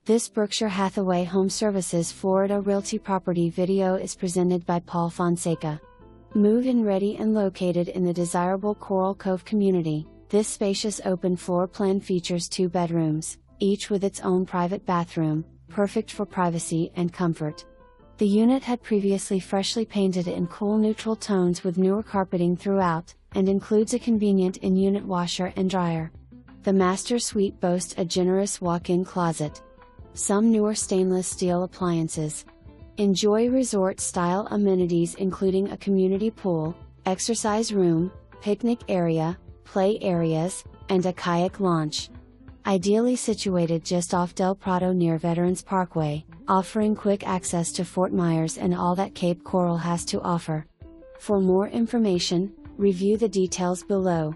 This Berkshire Hathaway HomeServices Florida Realty property video is presented by Paul Fonseca. Move-in ready and located in the desirable Coral Cove community, this spacious open floor plan features 2 bedrooms, each with its own private bathroom, perfect for privacy and comfort. The unit had previously freshly painted in cool neutral tones with newer carpeting throughout, and includes a convenient in-unit washer and dryer. The master suite boasts a generous walk-in closet. Some newer stainless steel appliances. Enjoy resort-style amenities including a community pool, exercise room, picnic area, play areas, and a kayak launch. Ideally situated just off Del Prado near Veterans Parkway, offering quick access to Fort Myers and all that Cape Coral has to offer. For more information, review the details below.